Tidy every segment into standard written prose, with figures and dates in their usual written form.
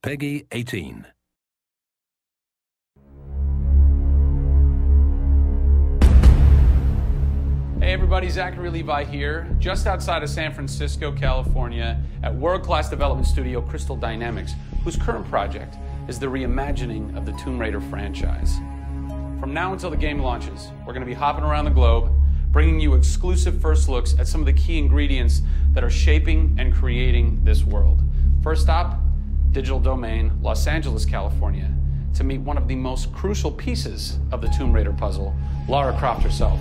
Peggy 18. Hey everybody, Zachary Levi here, just outside of San Francisco, California, at world-class development studio Crystal Dynamics, whose current project is the reimagining of the Tomb Raider franchise. From now until the game launches, we're going to be hopping around the globe, bringing you exclusive first looks at some of the key ingredients that are shaping and creating this world. First stop, Digital Domain, Los Angeles, California, to meet one of the most crucial pieces of the Tomb Raider puzzle, Lara Croft herself.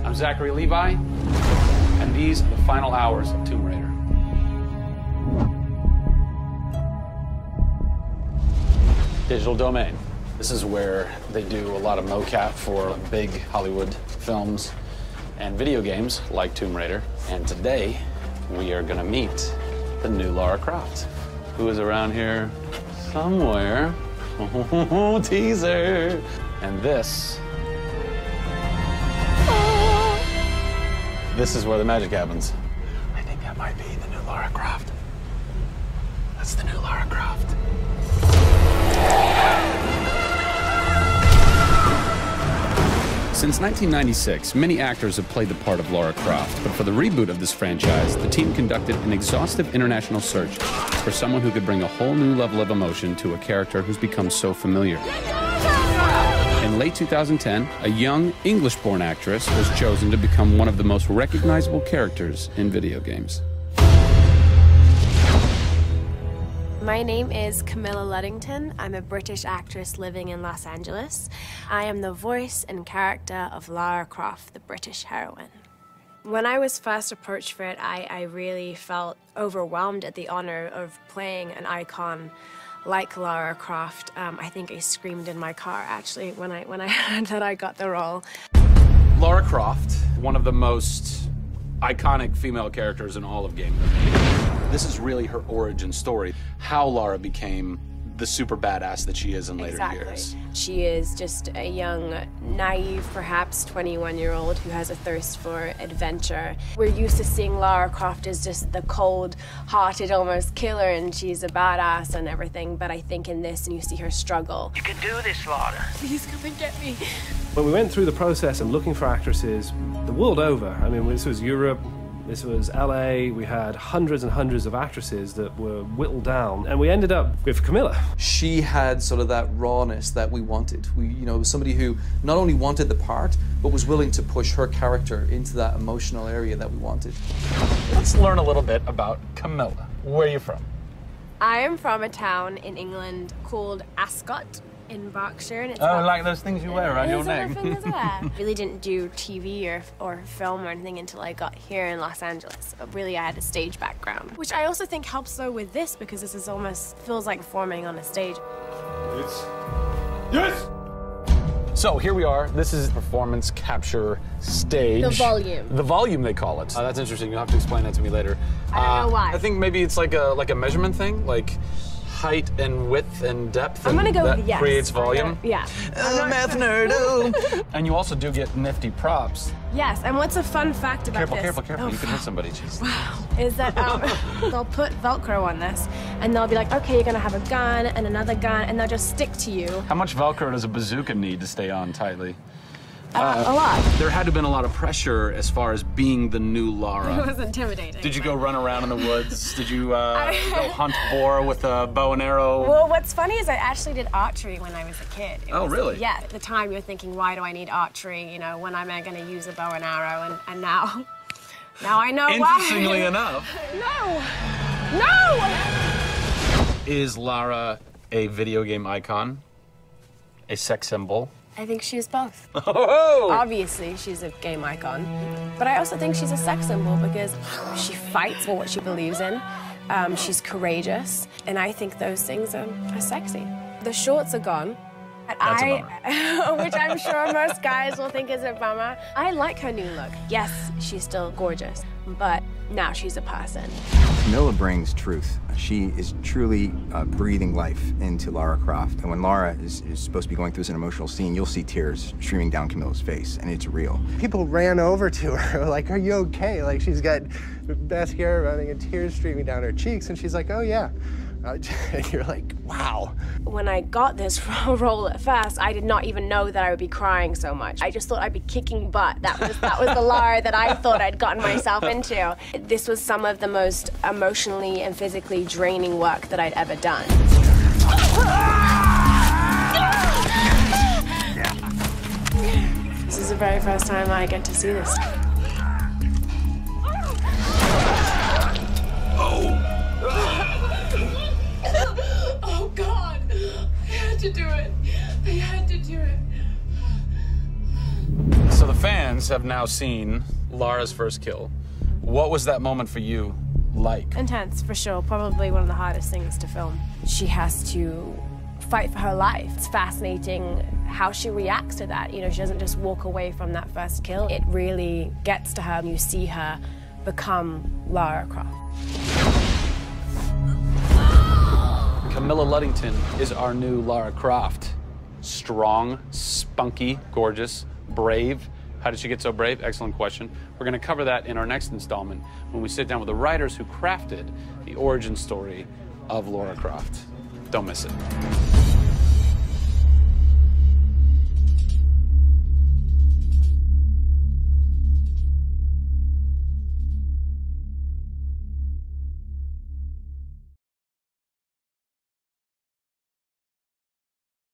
I'm Zachary Levi, and these are the final hours of Tomb Raider. Digital Domain. This is where they do a lot of mocap for big Hollywood films and video games like Tomb Raider. And today, we are gonna meet the new Lara Croft, who is around here somewhere. Teaser! And this is where the magic happens. I think that might be the new Lara Croft. That's the new Lara Croft. Since 1996, many actors have played the part of Lara Croft, but for the reboot of this franchise, the team conducted an exhaustive international search for someone who could bring a whole new level of emotion to a character who's become so familiar. In late 2010, a young English-born actress was chosen to become one of the most recognizable characters in video games. My name is Camilla Luddington. I'm a British actress living in Los Angeles. I am the voice and character of Lara Croft, the British heroine. When I was first approached for it, I really felt overwhelmed at the honor of playing an icon like Lara Croft. I think I screamed in my car, actually, when I heard that I got the role. Lara Croft, one of the most iconic female characters in all of gaming. This is really her origin story, how Lara became the super badass that she is in later years. She is just a young, naive, perhaps 21-year-old who has a thirst for adventure. We're used to seeing Lara Croft as just the cold-hearted, almost killer, and she's a badass and everything, but I think in this, and you see her struggle. You can do this, Lara. Please come and get me. When we went through the process and looking for actresses the world over, I mean, this was Europe, this was LA, we had hundreds and hundreds of actresses that were whittled down, and we ended up with Camilla. She had sort of that rawness that we wanted. Was somebody who not only wanted the part, but was willing to push her character into that emotional area that we wanted. Let's learn a little bit about Camilla. Where are you from? I am from a town in England called Ascot in Berkshire. And it's like those things you wear around your neck. Really didn't do TV or film or anything until I got here in Los Angeles. But really, I had a stage background, which I also think helps though with this because this is almost feels like performing on a stage. Yes! So here we are. This is performance capture stage. The volume. The volume, they call it. That's interesting. You'll have to explain that to me later. I don't know why. I think maybe it's like a measurement thing, like height and width and depth. I'm gonna go that with yes. Creates volume. Yeah. Math nerd. And you also do get nifty props. Yes. And what's a fun fact about this? Careful. Oh, you can hit somebody. Jeez. Wow. Is that they'll put Velcro on this, and they'll be like, okay, you're gonna have a gun and another gun, and they'll just stick to you. How much Velcro does a bazooka need to stay on tightly? A lot. There had to have been a lot of pressure as far as being the new Lara. It was intimidating. Did you go run around in the woods? Did you go hunt boar with a bow and arrow? Well, what's funny is I actually did archery when I was a kid. Really? Yeah. At the time, you're thinking, why do I need archery? When am I going to use a bow and arrow? And now I know why. Interestingly enough. No! Is Lara a video game icon? A sex symbol? I think she's both. Oh! Obviously, she's a game icon. But I also think she's a sex symbol because she fights for what she believes in. She's courageous. And I think those things are sexy. The shorts are gone. That's a bummer. Which I'm sure most guys will think is a bummer. I like her new look. Yes, she's still gorgeous, but now she's a person. Camilla brings truth. She is truly breathing life into Lara Croft. And when Lara is supposed to be going through an emotional scene, you'll see tears streaming down Camilla's face, and it's real. People ran over to her, like, are you okay? Like, she's got mascara running and tears streaming down her cheeks, and she's like, oh yeah, And you're like, wow. When I got this role at first, I did not even know that I would be crying so much. I just thought I'd be kicking butt. That was the Lara that I thought I'd gotten myself into. This was some of the most emotionally and physically draining work that I'd ever done. This is the very first time I get to see this. Oh God! I had to do it. I had to do it. So the fans have now seen Lara's first kill. What was that moment for you like? Intense, for sure. Probably one of the hardest things to film. She has to fight for her life. It's fascinating how she reacts to that. You know, she doesn't just walk away from that first kill. It really gets to her. You see her become Lara Croft. Camilla Luddington is our new Lara Croft. Strong, spunky, gorgeous, brave. How did she get so brave? Excellent question. We're going to cover that in our next installment when we sit down with the writers who crafted the origin story of Lara Croft. Don't miss it.